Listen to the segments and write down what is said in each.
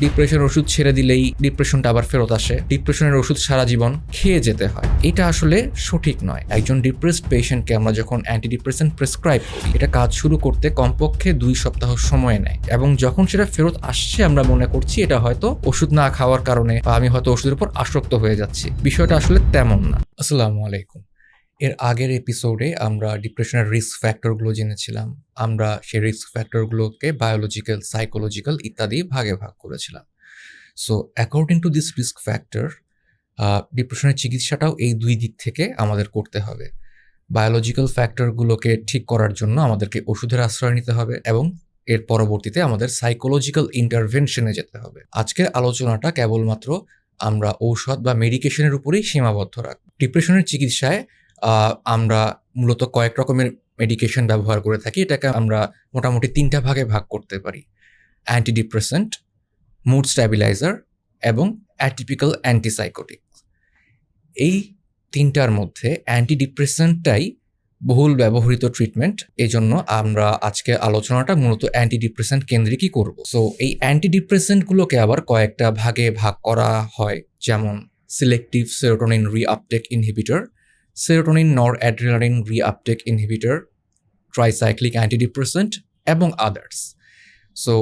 Depression ওষুধ ছেড়ে দিলেই ডিপ্রেশনটা আবার ফেরত আসে, ডিপ্রেশনের ওষুধ সারা জীবন খেয়ে যেতে হয়। এটা আসলে সঠিক নয়। একজন ডিপ্রেসড পেশেন্টকে আমরা যখন অ্যান্টিডিপ্রেসেন্ট প্রেসক্রাইব করি, এটা কাজ শুরু করতে কমপক্ষে 2 সপ্তাহ সময় নেয়, এবং যখন সেটা ফেরত আসছে আমরা মনে করছি এটা হয়তো ওষুধ না খাওয়ার কারণে, বা আমি হয়তো ওষুধের উপর আসক্ত হয়ে যাচ্ছি। বিষয়টা আসলে তেমন না। আসসালামু আলাইকুম। এর আগের এপিসোডে আমরা ডিপ্রেশনের রিস্ক ফ্যাক্টরগুলো জেনেছিলাম। আমরা সেই রিস্ক ফ্যাক্টরগুলোকে বায়োলজিক্যাল, সাইকোলজিক্যাল ইত্যাদি ভাগে ভাগ করেছিলাম। So according to this risk factor, ডিপ্রেশনের চিকিৎসাটাও এই 2 দিক থেকে আমাদের করতে হবে। বায়োলজিক্যাল ফ্যাক্টরগুলোকে ঠিক করার জন্য আমাদেরকে ওষুধের আশ্রয় নিতে হবে, এবং এর পরবর্তীতে আমাদের সাইকোলজিক্যাল ইন্টারভেনশনে যেতে হবে। আজকের আলোচনাটা কেবলমাত্র আমরা ঔষধ বা মেডিকেশনের উপরেই সীমাবদ্ধ রাখব। ডিপ্রেশনের চিকিৎসায় আমরা মূলত কয়েক রকমের মেডিকেশন ব্যবহার করে থাকি। এটাকে আমরা মোটামুটি 3টা ভাগে ভাগ করতে পারি: অ্যান্টিডিপ্রেসেন্ট, মুড স্ট্যাবিলাইজার এবং অ্যাটিপিক্যাল অ্যান্টিসাইকোটিক। এই 3টার মধ্যে অ্যান্টিডিপ্রেসেন্টটাই বহুল ব্যবহৃত ট্রিটমেন্ট। এজন্য আমরা আজকে আলোচনাটা মূলত অ্যান্টিডিপ্রেসেন্ট কেন্দ্রিকই করব। সো এই অ্যান্টিডিপ্রেসেন্টগুলোকে আবার কয়েকটা ভাগে ভাগ করা হয়, যেমন selective serotonin reuptake inhibitor, serotonin নরঅ্যাড্রিনালিন reuptake inhibitor, tricyclic antidepressant এবং আদার্স। সো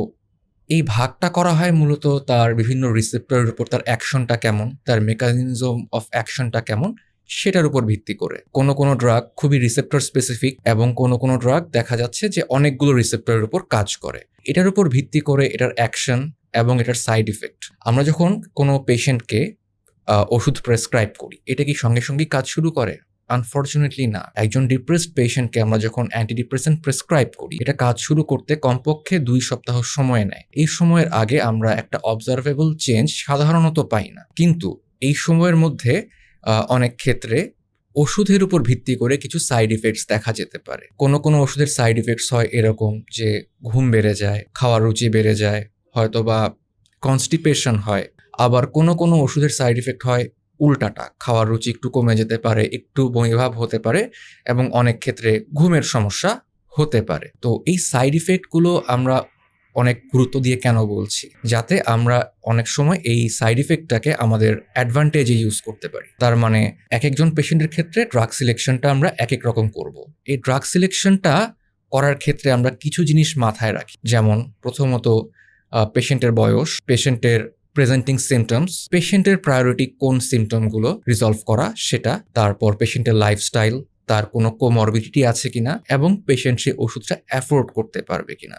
এই ভাগটা করা হয় মূলত তার বিভিন্ন রিসেপ্টরের উপর তার অ্যাকশনটা কেমন, তার মেকানিজম অফ অ্যাকশনটা কেমন, সেটার উপর ভিত্তি করে। কোনো ড্রাগ খুবই রিসেপ্টর স্পেসিফিক, এবং কোনো ড্রাগ দেখা যাচ্ছে যে অনেকগুলো রিসেপ্টরের উপর কাজ করে। এটার উপর ভিত্তি করে এটার অ্যাকশন এবং এটার সাইড ইফেক্ট। আমরা যখন কোনো পেশেন্টকে ওষুধ প্রেসক্রাইব করি, এটা কি সঙ্গে সঙ্গেই কাজ শুরু করে? আনফর্চুনেটলি না। একজন ডিপ্রেসড পেশেন্টকে আমরা যখন অ্যান্টিডিপ্রেসেন্ট প্রেসক্রাইব করি, এটা কাজ শুরু করতে কমপক্ষে 2 সপ্তাহ সময় নেয়। এই সময়ের আগে আমরা একটা অবজারভেবল চেঞ্জ সাধারণত পাই না, কিন্তু এই সময়ের মধ্যে অনেক ক্ষেত্রে ওষুধের উপর ভিত্তি করে কিছু সাইড ইফেক্টস দেখা যেতে পারে। কোনো ওষুধের সাইড ইফেক্টস হয় এরকম যে ঘুম বেড়ে যায়, খাওয়ার রুচি বেড়ে যায়, হয়তোবা কনস্টিপেশন হয়। আবার কোনো ওষুধের সাইড ইফেক্ট হয় উল্টাটা, খাওয়ার রুচি একটু কমে যেতে পারে, একটু বমিভাব হতে পারে, এবং অনেক ক্ষেত্রে ঘুমের সমস্যা হতে পারে। তো এই সাইড ইফেক্টগুলো আমরা অনেক গুরুত্ব দিয়ে কেন বলছি? যাতে আমরা অনেক সময় এই সাইড ইফেক্টটাকে আমাদের অ্যাডভান্টেজে ইউজ করতে পারি। তার মানে এক একজন পেশেন্টের ক্ষেত্রে ড্রাগ সিলেকশনটা আমরা এক এক রকম করব। এই ড্রাগ সিলেকশনটা করার ক্ষেত্রে আমরা কিছু জিনিস মাথায় রাখি, যেমন প্রথমত পেশেন্টের বয়স, পেশেন্টের প্রেজেন্টিং সিমটমস, পেশেন্টের প্রায়োরিটি কোন সিমটমগুলো রিজলভ করা সেটা, তারপর পেশেন্টের লাইফস্টাইল, তার কোনো কোমরবিডিটি আছে কিনা, এবং পেশেন্ট সে ওষুধটা অ্যাফোর্ড করতে পারবে কিনা।